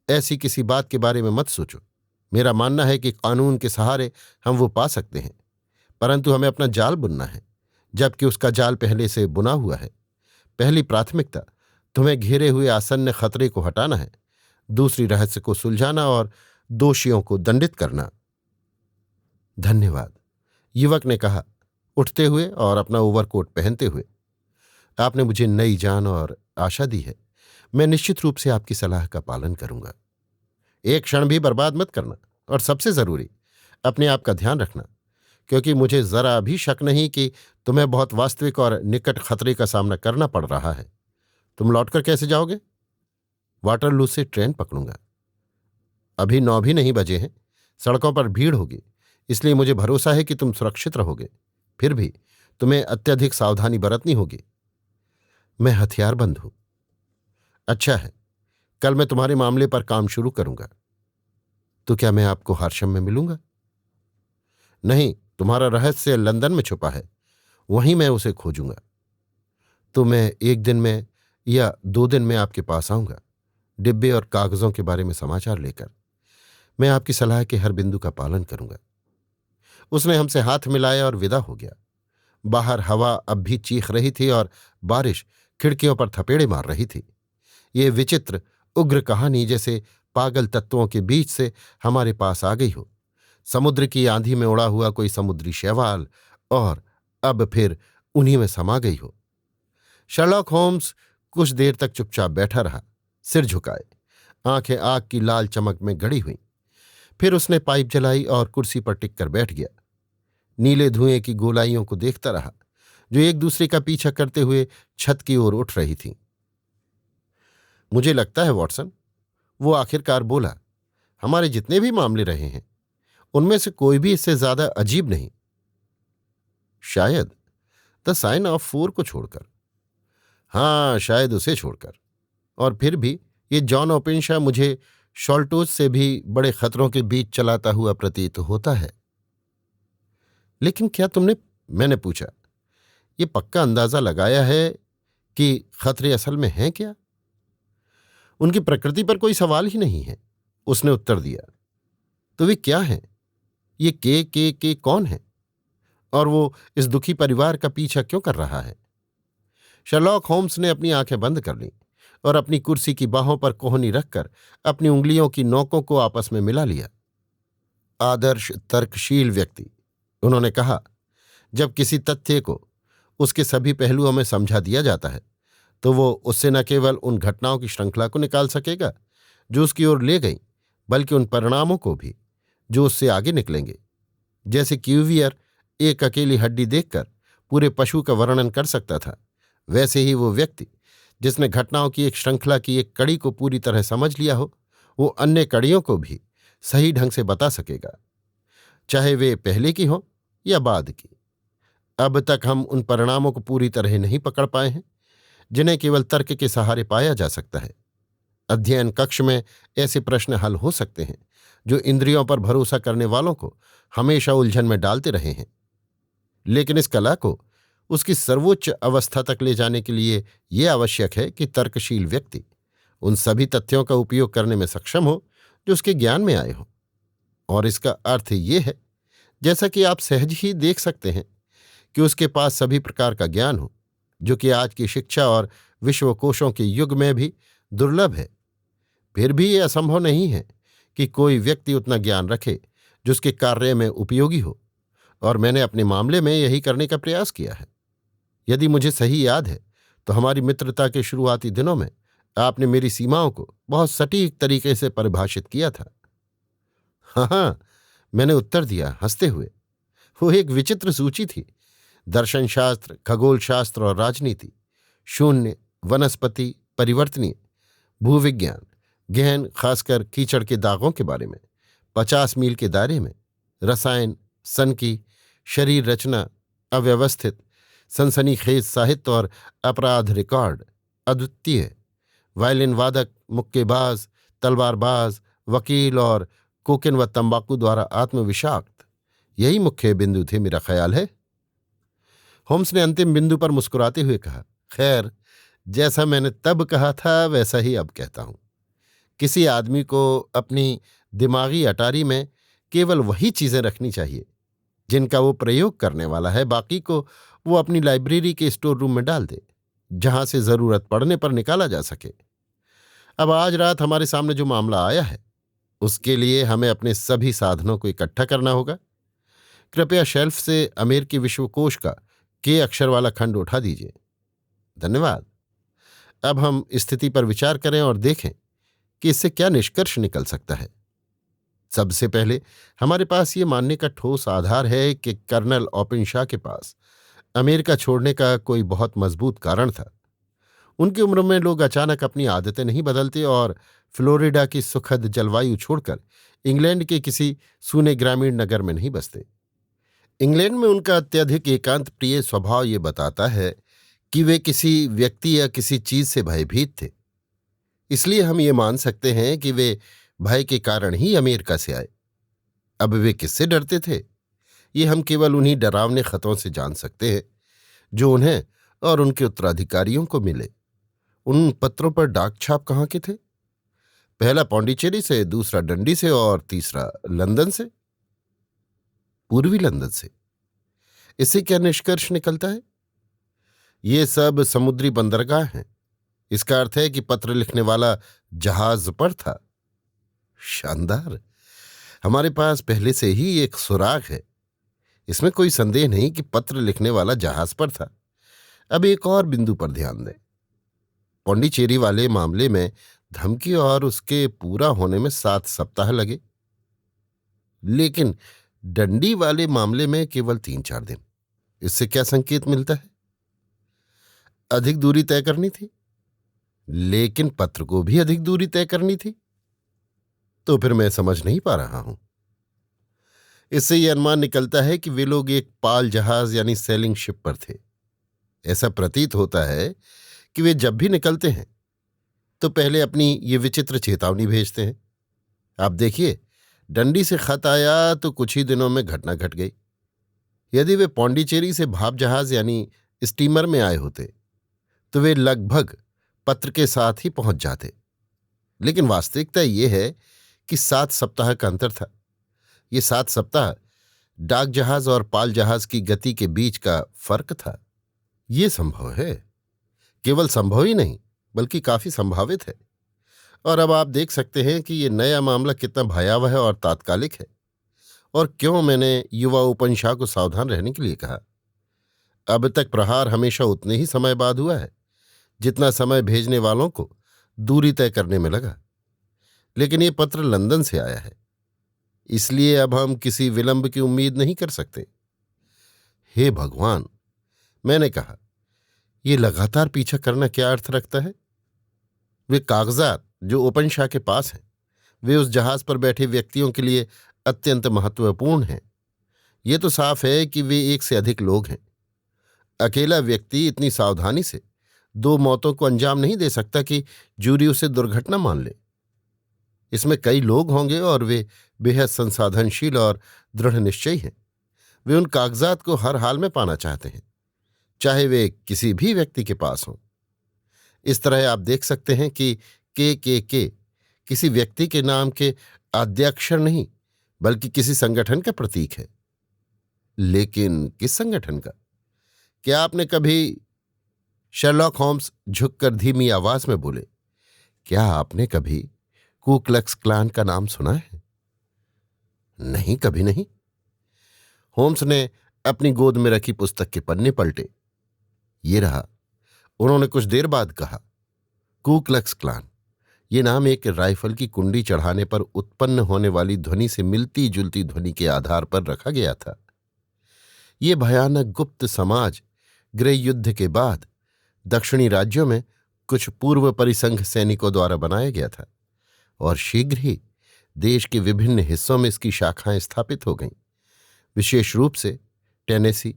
ऐसी किसी बात के बारे में मत सोचो। मेरा मानना है कि कानून के सहारे हम वो पा सकते हैं, परंतु हमें अपना जाल बुनना है, जबकि उसका जाल पहले से बुना हुआ है। पहली प्राथमिकता तुम्हें घेरे हुए आसन्न खतरे को हटाना है, दूसरी रहस्य को सुलझाना और दोषियों को दंडित करना। धन्यवाद, युवक ने कहा, उठते हुए और अपना ओवरकोट पहनते हुए। आपने मुझे नई जान और आशा दी है। मैं निश्चित रूप से आपकी सलाह का पालन करूंगा। एक क्षण भी बर्बाद मत करना और सबसे जरूरी अपने आप का ध्यान रखना, क्योंकि मुझे जरा भी शक नहीं कि तुम्हें बहुत वास्तविक और निकट खतरे का सामना करना पड़ रहा है। तुम लौटकर कैसे जाओगे? वाटरलू से ट्रेन पकड़ूंगा। अभी 9 भी नहीं बजे हैं। सड़कों पर भीड़ होगी, इसलिए मुझे भरोसा है कि तुम सुरक्षित रहोगे। फिर भी तुम्हें अत्यधिक सावधानी बरतनी होगी। मैं हथियारबंद हूं। अच्छा है, कल मैं तुम्हारे मामले पर काम शुरू करूंगा। तो क्या मैं आपको हर्षम में मिलूंगा? नहीं, तुम्हारा रहस्य लंदन में छुपा है, वहीं मैं उसे खोजूंगा। तो मैं 1 दिन में या 2 दिन में आपके पास आऊंगा, डिब्बे और कागजों के बारे में समाचार लेकर। मैं आपकी सलाह के हर बिंदु का पालन करूंगा। उसने हमसे हाथ मिलाया और विदा हो गया। बाहर हवा अब भी चीख रही थी और बारिश खिड़कियों पर थपेड़े मार रही थी। ये विचित्र उग्र कहानी जैसे पागल तत्वों के बीच से हमारे पास आ गई हो। समुद्र की आंधी में उड़ा हुआ कोई समुद्री शैवाल और अब फिर उन्हीं में समा गई हो। शर्लॉक होम्स कुछ देर तक चुपचाप बैठा रहा, सिर झुकाए, आंखें आग की लाल चमक में गड़ी हुई। फिर उसने पाइप जलाई और कुर्सी पर टिककर बैठ गया। नीले धुएं की गोलाइयों को देखता रहा जो एक दूसरे का पीछा करते हुए छत की ओर उठ रही थीं। मुझे लगता है वॉटसन, वो आखिरकार बोला, हमारे जितने भी मामले रहे हैं उनमें से कोई भी इससे ज्यादा अजीब नहीं। शायद द साइन ऑफ फोर को छोड़कर। हाँ, शायद उसे छोड़कर। और फिर भी ये जॉन ओपेंशा मुझे शॉल्टोज से भी बड़े खतरों के बीच चलाता हुआ प्रतीत होता है। लेकिन क्या तुमने, मैंने पूछा, ये पक्का अंदाजा लगाया है कि खतरे असल में हैं क्या? उनकी प्रकृति पर कोई सवाल ही नहीं है, उसने उत्तर दिया। तो वे क्या हैं? ये के कौन है? और वो इस दुखी परिवार का पीछा क्यों कर रहा है? शर्लॉक होम्स ने अपनी आंखें बंद कर लीं और अपनी कुर्सी की बाहों पर कोहनी रखकर अपनी उंगलियों की नोकों को आपस में मिला लिया। आदर्श तर्कशील व्यक्ति, उन्होंने कहा, जब किसी तथ्य को उसके सभी पहलुओं में समझा दिया जाता है तो वो उससे न केवल उन घटनाओं की श्रृंखला को निकाल सकेगा जो उसकी ओर ले गई, बल्कि उन परिणामों को भी जो उससे आगे निकलेंगे। जैसे क्यूवियर एक अकेली हड्डी देखकर पूरे पशु का वर्णन कर सकता था, वैसे ही वो व्यक्ति जिसने घटनाओं की एक श्रृंखला की एक कड़ी को पूरी तरह समझ लिया हो, वो अन्य कड़ियों को भी सही ढंग से बता सकेगा, चाहे वे पहले की हो या बाद की। अब तक हम उन परिणामों को पूरी तरह नहीं पकड़ पाए हैं जिन्हें केवल तर्क के सहारे पाया जा सकता है। अध्ययन कक्ष में ऐसे प्रश्न हल हो सकते हैं जो इंद्रियों पर भरोसा करने वालों को हमेशा उलझन में डालते रहे हैं, लेकिन इस कला को उसकी सर्वोच्च अवस्था तक ले जाने के लिए यह आवश्यक है कि तर्कशील व्यक्ति उन सभी तथ्यों का उपयोग करने में सक्षम हो जो उसके ज्ञान में आए हों। और इसका अर्थ ये है, जैसा कि आप सहज ही देख सकते हैं, कि उसके पास सभी प्रकार का ज्ञान हो जो कि आज की शिक्षा और विश्वकोशों के युग में भी दुर्लभ है। फिर भी यह असंभव नहीं है कि कोई व्यक्ति उतना ज्ञान रखे जो उसके कार्य में उपयोगी हो, और मैंने अपने मामले में यही करने का प्रयास किया है। यदि मुझे सही याद है तो हमारी मित्रता के शुरुआती दिनों में आपने मेरी सीमाओं को बहुत सटीक तरीके से परिभाषित किया था। हाँ, मैंने उत्तर दिया हंसते हुए। वो एक विचित्र सूची थी। दर्शनशास्त्र, खगोलशास्त्र और राजनीति, शून्य, वनस्पति, परिवर्तनीय, भूविज्ञान, गहन खासकर कीचड़ के दागों के बारे में, 50 मील के दायरे में, रसायन, सनकी, शरीर रचना, अव्यवस्थित, सनसनीखेज साहित्य और अपराध रिकॉर्ड, अद्वितीय, वायलिन वादक, मुक्केबाज, तलवारबाज, वकील और कोकिन व तंबाकू द्वारा आत्मविषाक्त, यही मुख्य बिंदु थे मेरा ख्याल है। होम्स ने अंतिम बिंदु पर मुस्कुराते हुए कहा, खैर, जैसा मैंने तब कहा था वैसा ही अब कहता हूं। किसी आदमी को अपनी दिमागी अटारी में केवल वही चीजें रखनी चाहिए जिनका वो प्रयोग करने वाला है, बाकी को वो अपनी लाइब्रेरी के स्टोर रूम में डाल दे, जहां से जरूरत पड़ने पर निकाला जा सके। अब आज रात हमारे सामने जो मामला आया है उसके लिए हमें अपने सभी साधनों को इकट्ठा करना होगा। कृपया शेल्फ से अमेरिकी विश्वकोश का के अक्षर वाला खंड उठा दीजिए। धन्यवाद। अब हम स्थिति पर विचार करें और देखें कि इससे क्या निष्कर्ष निकल सकता है। सबसे पहले हमारे पास ये मानने का ठोस आधार है कि कर्नल ओपेंशा के पास अमेरिका छोड़ने का कोई बहुत मजबूत कारण था। उनकी उम्र में लोग अचानक अपनी आदतें नहीं बदलते और फ्लोरिडा की सुखद जलवायु छोड़कर इंग्लैंड के किसी सूने ग्रामीण नगर में नहीं बसते। इंग्लैंड में उनका अत्यधिक एकांत प्रिय स्वभाव ये बताता है कि वे किसी व्यक्ति या किसी चीज से भयभीत थे। इसलिए हम ये मान सकते हैं कि वे भय के कारण ही अमेरिका से आए। अब वे किससे डरते थे, ये हम केवल उन्हीं डरावने खतों से जान सकते हैं जो उन्हें और उनके उत्तराधिकारियों को मिले। उन पत्रों पर डाक छाप कहाँ के थे? पहला पौंडीचेरी से, दूसरा डंडी से और तीसरा लंदन से, पूर्वी लंदन से। इससे क्या निष्कर्ष निकलता है? ये सब समुद्री बंदरगाह हैं। इसका अर्थ है कि पत्र लिखने वाला जहाज पर था। शानदार। हमारे पास पहले से ही एक सुराग है। इसमें कोई संदेह नहीं कि पत्र लिखने वाला जहाज पर था। अब एक और बिंदु पर ध्यान दें। पौंडीचेरी वाले मामले में धमकी और उसके पूरा होने में 7 सप्ताह लगे, लेकिन डंडी वाले मामले में केवल 3-4 दिन। इससे क्या संकेत मिलता है? अधिक दूरी तय करनी थी? लेकिन पत्र को भी अधिक दूरी तय करनी थी। तो फिर मैं समझ नहीं पा रहा हूं। इससे यह अनुमान निकलता है कि वे लोग एक पाल जहाज यानी सेलिंग शिप पर थे। ऐसा प्रतीत होता है कि वे जब भी निकलते हैं तो पहले अपनी ये विचित्र चेतावनी भेजते हैं। आप देखिए, डंडी से खत आया तो कुछ ही दिनों में घटना घट गई। यदि वे पौंडीचेरी से भाप जहाज यानी स्टीमर में आए होते तो वे लगभग पत्र के साथ ही पहुंच जाते। लेकिन वास्तविकता यह है कि 7 सप्ताह का अंतर था। ये 7 सप्ताह डाक जहाज और पाल जहाज की गति के बीच का फर्क था। ये संभव है, केवल संभव ही नहीं बल्कि काफी संभावित है। और अब आप देख सकते हैं कि ये नया मामला कितना भयावह और तात्कालिक है, और क्यों मैंने युवा उपनशाह को सावधान रहने के लिए कहा। अब तक प्रहार हमेशा उतने ही समय बाद हुआ है जितना समय भेजने वालों को दूरी तय करने में लगा। लेकिन ये पत्र लंदन से आया है, इसलिए अब हम किसी विलंब की उम्मीद नहीं कर सकते। हे भगवान, मैंने कहा, ये लगातार पीछा करना क्या अर्थ रखता है? वे कागजात जो ओपनशाह के पास हैं, वे उस जहाज पर बैठे व्यक्तियों के लिए अत्यंत महत्वपूर्ण हैं। ये तो साफ है कि वे एक से अधिक लोग हैं। अकेला व्यक्ति इतनी सावधानी से 2 मौतों को अंजाम नहीं दे सकता कि जूरी उसे दुर्घटना मान ले। इसमें कई लोग होंगे और वे बेहद संसाधनशील और दृढ़ निश्चयी हैं। वे उन कागजात को हर हाल में पाना चाहते हैं, चाहे वे किसी भी व्यक्ति के पास हों। इस तरह आप देख सकते हैं कि के किसी व्यक्ति के नाम के आद्याक्षर नहीं बल्कि किसी संगठन का प्रतीक है। लेकिन किस संगठन का? क्या आपने कभी, शर्लॉक होम्स झुककर धीमी आवाज में बोले, क्या आपने कभी कू क्लक्स क्लान का नाम सुना है? नहीं, कभी नहीं। होम्स ने अपनी गोद में रखी पुस्तक के पन्ने पलटे। ये रहा। उन्होंने कुछ देर बाद कहा, कू क्लक्स क्लान, ये नाम एक राइफल की कुंडी चढ़ाने पर उत्पन्न होने वाली ध्वनि से मिलती जुलती ध्वनि के आधार पर रखा गया था। ये भयानक गुप्त समाज गृह युद्ध के बाद दक्षिणी राज्यों में कुछ पूर्व परिसंघ सैनिकों द्वारा बनाया गया था, और शीघ्र ही देश के विभिन्न हिस्सों में इसकी शाखाएं स्थापित हो गईं, विशेष रूप से टेनेसी,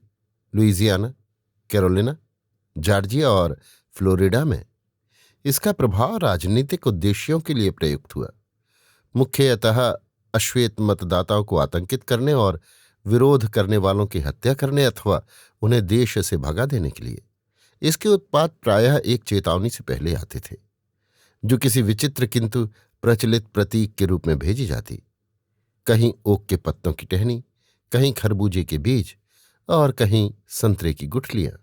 लुइजियाना, कैरोलिना, जॉर्जिया और फ्लोरिडा में। इसका प्रभाव राजनीतिक उद्देश्यों के लिए प्रयुक्त हुआ, मुख्यतः अश्वेत मतदाताओं को आतंकित करने और विरोध करने वालों की हत्या करने अथवा उन्हें देश से भगा देने के लिए। इसके उत्पाद प्रायः एक चेतावनी से पहले आते थे, जो किसी विचित्र किंतु प्रचलित प्रतीक के रूप में भेजी जाती। कहीं ओक के पत्तों की टहनी, कहीं खरबूजे के बीज और कहीं संतरे की गुठलियां।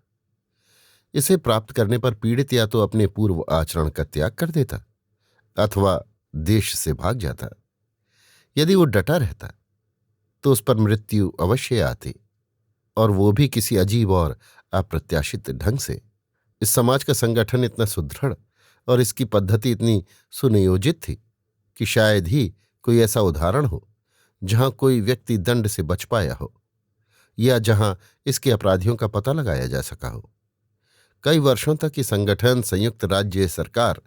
इसे प्राप्त करने पर पीड़ित या तो अपने पूर्व आचरण का त्याग कर देता अथवा देश से भाग जाता। यदि वो डटा रहता तो उस पर मृत्यु अवश्य आती, और वो भी किसी अजीब और अप्रत्याशित ढंग से। इस समाज का संगठन इतना सुदृढ़ और इसकी पद्धति इतनी सुनियोजित थी कि शायद ही कोई ऐसा उदाहरण हो जहां कोई व्यक्ति दंड से बच पाया हो, या जहां इसके अपराधियों का पता लगाया जा सका हो। कई वर्षों तक ये संगठन संयुक्त राज्य सरकार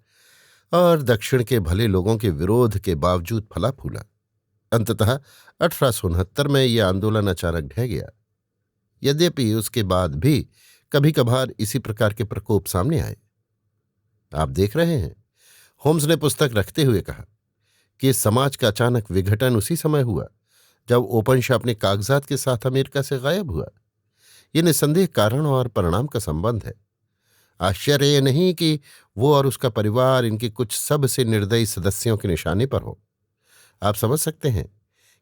और दक्षिण के भले लोगों के विरोध के बावजूद फला फूला। अंततः 1869 में यह आंदोलन अचानक ढह गया। यद्यपि उसके बाद भी कभी कभार इसी प्रकार के प्रकोप सामने आए। आप देख रहे हैं, होम्स ने पुस्तक रखते हुए कहा, कि इस समाज का अचानक विघटन उसी समय हुआ जब ओपनशाह अपने कागजात के साथ अमेरिका से गायब हुआ। ये निस्संदेह कारण और परिणाम का संबंध है। आश्चर्य यह नहीं कि वो और उसका परिवार इनके कुछ सबसे निर्दयी सदस्यों के निशाने पर हो। आप समझ सकते हैं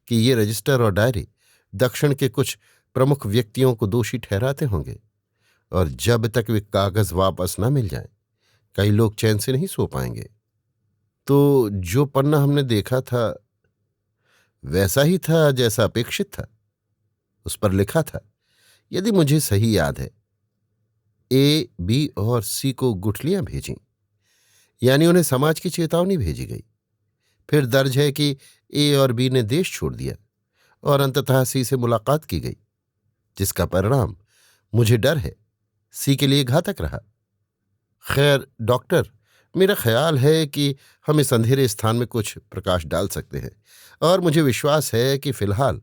कि ये रजिस्टर और डायरी दक्षिण के कुछ प्रमुख व्यक्तियों को दोषी ठहराते होंगे, और जब तक वे कागज वापस न मिल जाएं, कई लोग चैन से नहीं सो पाएंगे। तो जो पन्ना हमने देखा था वैसा ही था जैसा अपेक्षित था। उस पर लिखा था, यदि मुझे सही याद है, ए, बी और सी को गुठलियां भेजीं, यानी उन्हें समाज की चेतावनी भेजी गई। फिर दर्ज है कि ए और बी ने देश छोड़ दिया और अंततः सी से मुलाकात की गई, जिसका परिणाम मुझे डर है सी के लिए घातक रहा। खैर डॉक्टर, मेरा ख्याल है कि हम इस अंधेरे स्थान में कुछ प्रकाश डाल सकते हैं, और मुझे विश्वास है कि फिलहाल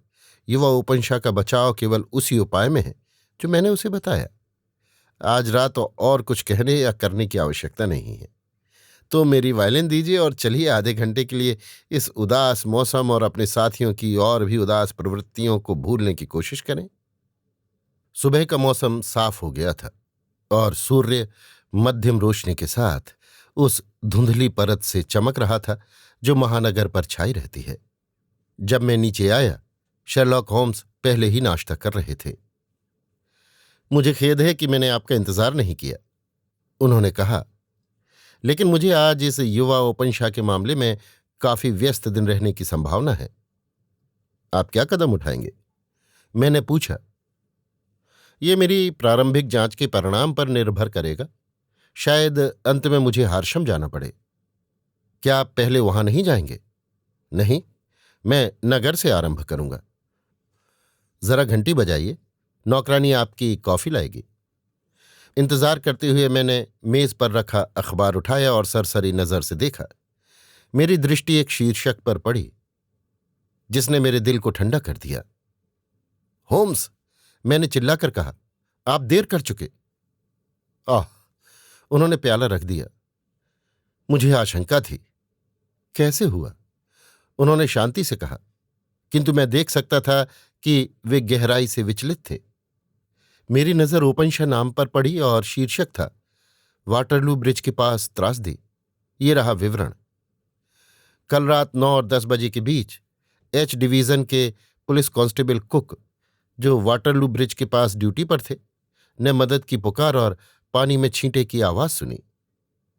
युवा ओपनशाह का बचाव केवल उसी उपाय में है जो मैंने उसे बताया। आज रात तो और कुछ कहने या करने की आवश्यकता नहीं है। तो मेरी वायलिन दीजिए और चलिए आधे घंटे के लिए इस उदास मौसम और अपने साथियों की और भी उदास प्रवृत्तियों को भूलने की कोशिश करें। सुबह का मौसम साफ हो गया था और सूर्य मध्यम रोशनी के साथ उस धुंधली परत से चमक रहा था जो महानगर पर छाई रहती है। जब मैं नीचे आया, शर्लॉक होम्स पहले ही नाश्ता कर रहे थे। मुझे खेद है कि मैंने आपका इंतजार नहीं किया, उन्होंने कहा, लेकिन मुझे आज इस युवा ओपनशाह के मामले में काफी व्यस्त दिन रहने की संभावना है। आप क्या कदम उठाएंगे? मैंने पूछा। ये मेरी प्रारंभिक जांच के परिणाम पर निर्भर करेगा। शायद अंत में मुझे हार्शम जाना पड़े। क्या आप पहले वहां नहीं जाएंगे? नहीं, मैं नगर से आरंभ करूंगा। जरा घंटी बजाइए, नौकरानी आपकी कॉफी लाएगी। इंतजार करते हुए मैंने मेज पर रखा अखबार उठाया और सरसरी नजर से देखा। मेरी दृष्टि एक शीर्षक पर पड़ी जिसने मेरे दिल को ठंडा कर दिया। होम्स, मैंने चिल्लाकर कहा, आप देर कर चुके। आह, उन्होंने प्याला रख दिया। मुझे आशंका थी। कैसे हुआ? उन्होंने शांति से कहा, किंतु मैं देख सकता था कि वे गहराई से विचलित थे। मेरी नजर ओपनशाह नाम पर पड़ी और शीर्षक था, वाटरलू ब्रिज के पास त्रासदी। ये रहा विवरण। कल रात 9 और 10 बजे के बीच एच डिवीजन के पुलिस कांस्टेबल कुक, जो वाटरलू ब्रिज के पास ड्यूटी पर थे, ने मदद की पुकार और पानी में छींटे की आवाज सुनी।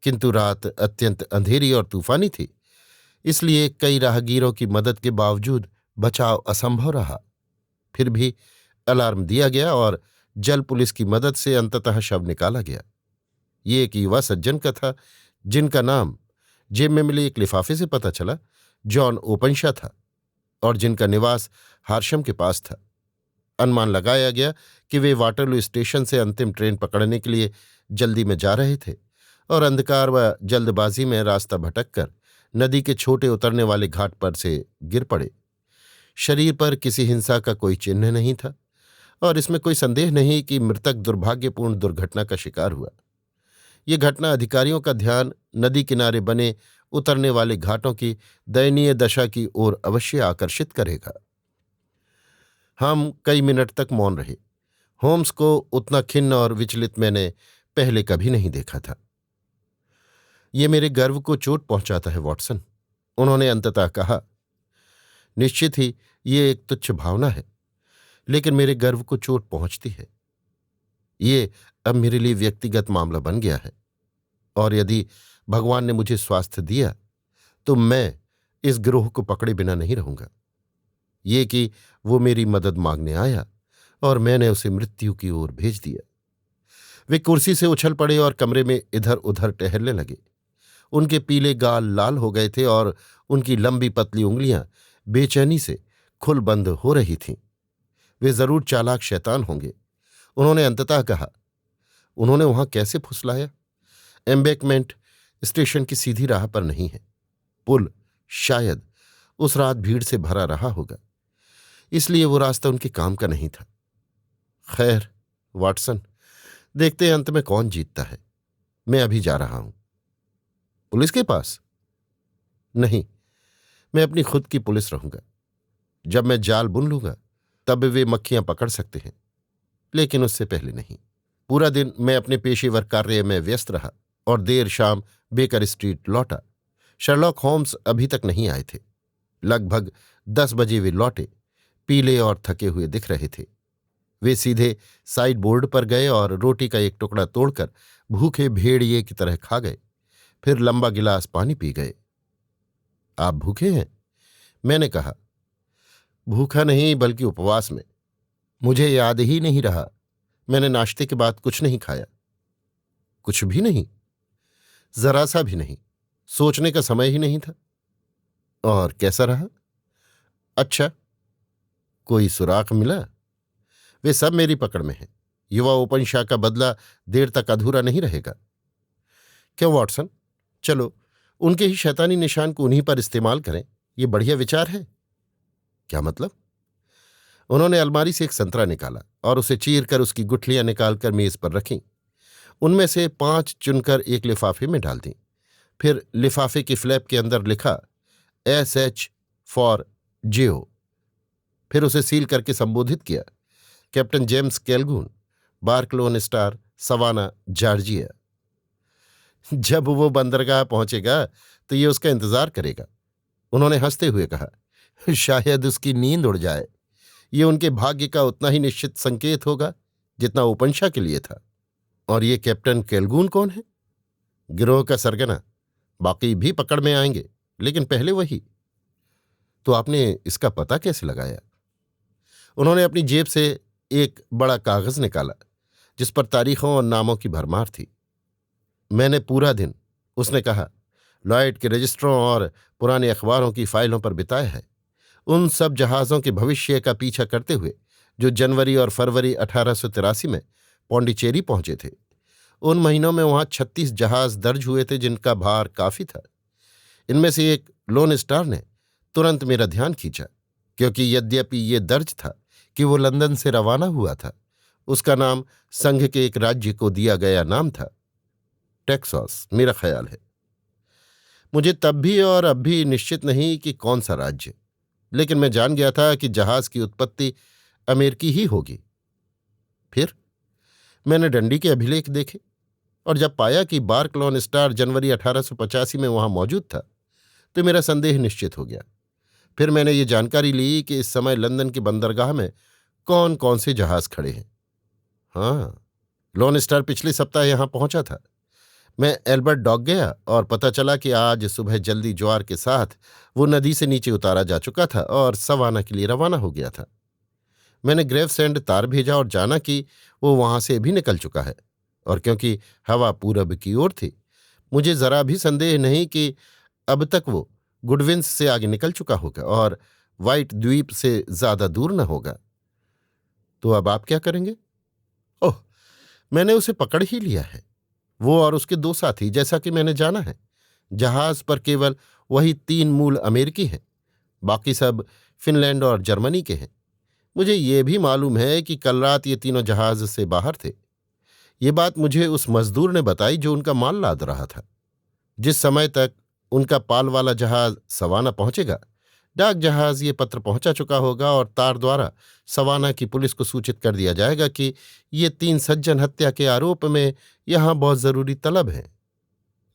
किंतु रात अत्यंत अंधेरी और तूफानी थी, इसलिए कई राहगीरों की मदद के बावजूद बचाव असंभव रहा। फिर भी अलार्म दिया गया और जल पुलिस की मदद से अंततः शव निकाला गया। ये एक युवा सज्जन का था, जिनका नाम जेब में मिले एक लिफाफे से पता चला जॉन ओपनशाह था और जिनका निवास हार्शम के पास था। अनुमान लगाया गया कि वे वाटरलू स्टेशन से अंतिम ट्रेन पकड़ने के लिए जल्दी में जा रहे थे और अंधकार व जल्दबाजी में रास्ता भटककर नदी के छोटे उतरने वाले घाट पर से गिर पड़े। शरीर पर किसी हिंसा का कोई चिन्ह नहीं था और इसमें कोई संदेह नहीं कि मृतक दुर्भाग्यपूर्ण दुर्घटना का शिकार हुआ। ये घटना अधिकारियों का ध्यान नदी किनारे बने उतरने वाले घाटों की दयनीय दशा की ओर अवश्य आकर्षित करेगा। हम कई मिनट तक मौन रहे। होम्स को उतना खिन्न और विचलित मैंने पहले कभी नहीं देखा था। ये मेरे गर्व को चोट पहुंचाता है, वॉटसन, उन्होंने अंततः कहा। निश्चित ही ये एक तुच्छ भावना है, लेकिन मेरे गर्व को चोट पहुंचती है। ये अब मेरे लिए व्यक्तिगत मामला बन गया है, और यदि भगवान ने मुझे स्वास्थ्य दिया तो मैं इस गिरोह को पकड़े बिना नहीं रहूंगा। ये कि वो मेरी मदद मांगने आया और मैंने उसे मृत्यु की ओर भेज दिया। वे कुर्सी से उछल पड़े और कमरे में इधर उधर टहलने लगे। उनके पीले गाल लाल हो गए थे और उनकी लंबी पतली उंगलियां बेचैनी से खुल बंद हो रही थीं। वे जरूर चालाक शैतान होंगे, उन्होंने अंततः कहा। उन्होंने वहां कैसे फुसलाया? एम्बेकमेंट स्टेशन की सीधी राह पर नहीं है। पुल शायद उस रात भीड़ से भरा रहा होगा, इसलिए वो रास्ता उनके काम का नहीं था। खैर वाटसन, देखते हैं अंत में कौन जीतता है। मैं अभी जा रहा हूं। पुलिस के पास? नहीं, मैं अपनी खुद की पुलिस रहूंगा। जब मैं जाल बुन लूंगा तब वे मक्खियां पकड़ सकते हैं, लेकिन उससे पहले नहीं। पूरा दिन मैं अपने पेशेवर कार्य में व्यस्त रहा और देर शाम बेकर स्ट्रीट लौटा। शर्लॉक होम्स अभी तक नहीं आए थे। लगभग 10 बजे वे लौटे, पीले और थके हुए दिख रहे थे। वे सीधे साइड बोर्ड पर गए और रोटी का एक टुकड़ा तोड़कर भूखे भेड़िए की तरह खा गए। फिर लंबा गिलास पानी पी गए। आप भूखे हैं? मैंने कहा। भूखा नहीं, बल्कि उपवास में। मुझे याद ही नहीं रहा, मैंने नाश्ते के बाद कुछ नहीं खाया। कुछ भी नहीं? जरा सा भी नहीं। सोचने का समय ही नहीं था। और कैसा रहा? अच्छा, कोई सुराख मिला? वे सब मेरी पकड़ में हैं। युवा ओपनशाह का बदला देर तक अधूरा नहीं रहेगा। क्यों वॉटसन, चलो, उनके ही शैतानी निशान को उन्हीं पर इस्तेमाल करें, ये बढ़िया विचार है। क्या मतलब? उन्होंने अलमारी से एक संतरा निकाला और उसे चीर कर उसकी गुठलियां निकालकर मेज पर रखीं। उनमें से 5 चुनकर एक लिफाफे में डाल दी। फिर लिफाफे की फ्लैप के अंदर लिखा SH फॉर जियो। फिर उसे सील करके संबोधित किया, कैप्टन जेम्स कैलगून, बार्कलोन स्टार, सवाना, जॉर्जिया। जब वो बंदरगाह पहुंचेगा तो ये उसका इंतजार करेगा। उन्होंने हंसते हुए कहा, शायद उसकी नींद उड़ जाए। ये उनके भाग्य का उतना ही निश्चित संकेत होगा जितना उपंशा के लिए था। और ये कैप्टन कैलगून कौन है? गिरोह का सरगना। बाकी भी पकड़ में आएंगे, लेकिन पहले वही। तो आपने इसका पता कैसे लगाया? उन्होंने अपनी जेब से एक बड़ा कागज निकाला जिस पर तारीखों और नामों की भरमार थी। मैंने पूरा दिन, उसने कहा, लॉयड के रजिस्ट्रों और पुराने अखबारों की फाइलों पर बिताया है, उन सब जहाज़ों के भविष्य का पीछा करते हुए जो जनवरी और फरवरी 1883 में पौंडीचेरी पहुंचे थे। उन महीनों में वहां 36 जहाज दर्ज हुए थे जिनका भार काफी था। इनमें से एक लोन स्टार ने तुरंत मेरा ध्यान खींचा, क्योंकि यद्यपि ये दर्ज था कि वो लंदन से रवाना हुआ था, उसका नाम संघ के एक राज्य को दिया गया नाम था, टेक्सास, मेरा ख्याल है। मुझे तब भी और अब भी निश्चित नहीं कि कौन सा राज्य, लेकिन मैं जान गया था कि जहाज की उत्पत्ति अमेरिकी ही होगी। फिर मैंने डंडी के अभिलेख देखे और जब पाया कि बार्कलोन स्टार जनवरी 1885 में वहां मौजूद था तो मेरा संदेह निश्चित हो गया। फिर मैंने ये जानकारी ली कि इस समय लंदन के बंदरगाह में कौन कौन से जहाज खड़े हैं। हाँ, लोन स्टार पिछले सप्ताह यहां पहुंचा था। मैं एल्बर्ट डॉक गया और पता चला कि आज सुबह जल्दी ज्वार के साथ वो नदी से नीचे उतारा जा चुका था और सवाना के लिए रवाना हो गया था। मैंने ग्रेवसेंड तार भेजा और जाना कि वो वहां से भी निकल चुका है, और क्योंकि हवा पूरब की ओर थी, मुझे जरा भी संदेह नहीं कि अब तक वो गुडविंस से आगे निकल चुका होगा और व्हाइट द्वीप से ज्यादा दूर न होगा। तो अब आप क्या करेंगे? ओह, मैंने उसे पकड़ ही लिया है। वो और उसके 2 साथी, जैसा कि मैंने जाना है। जहाज पर केवल वही 3 मूल अमेरिकी हैं, बाकी सब फिनलैंड और जर्मनी के हैं। मुझे ये भी मालूम है कि कल रात ये तीनों जहाज से बाहर थे। ये बात मुझे उस मजदूर ने बताई जो उनका माल लाद रहा था। जिस समय तक उनका पाल वाला जहाज सवाना पहुंचेगा, डाक जहाज ये पत्र पहुंचा चुका होगा और तार द्वारा सवाना की पुलिस को सूचित कर दिया जाएगा कि ये 3 सज्जन हत्या के आरोप में यहां बहुत जरूरी तलब है।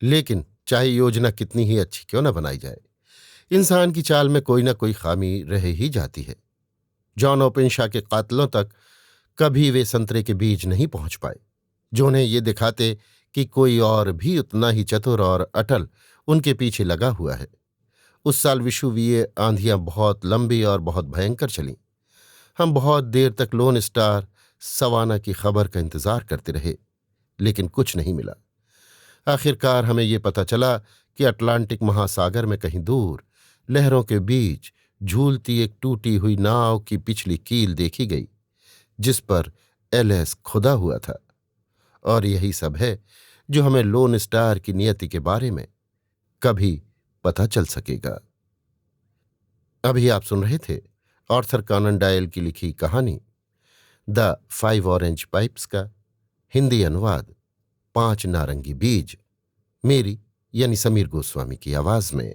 लेकिन चाहे योजना कितनी ही अच्छी क्यों न बनाई जाए, इंसान की चाल में कोई न कोई खामी रह ही जाती है। जॉन ओपेनशा के कातलों तक कभी वे संतरे के बीज नहीं पहुंच पाए जो उन्हें ये दिखाते कि कोई और भी उतना ही चतुर और अटल उनके पीछे लगा हुआ है। उस साल विषुवीय आंधियां बहुत लंबी और बहुत भयंकर चलीं। हम बहुत देर तक लोन स्टार सवाना की खबर का इंतजार करते रहे, लेकिन कुछ नहीं मिला। आखिरकार हमें ये पता चला कि अटलांटिक महासागर में कहीं दूर लहरों के बीच झूलती एक टूटी हुई नाव की पिछली कील देखी गई जिस पर LS खुदा हुआ था। और यही सब है जो हमें लोन स्टार की नियति के बारे में कभी पता चल सकेगा। अभी आप सुन रहे थे आर्थर कॉनन डॉयल की लिखी कहानी द 5 ऑरेंज पाइप्स का हिंदी अनुवाद 5 नारंगी बीज, मेरी यानी समीर गोस्वामी की आवाज में।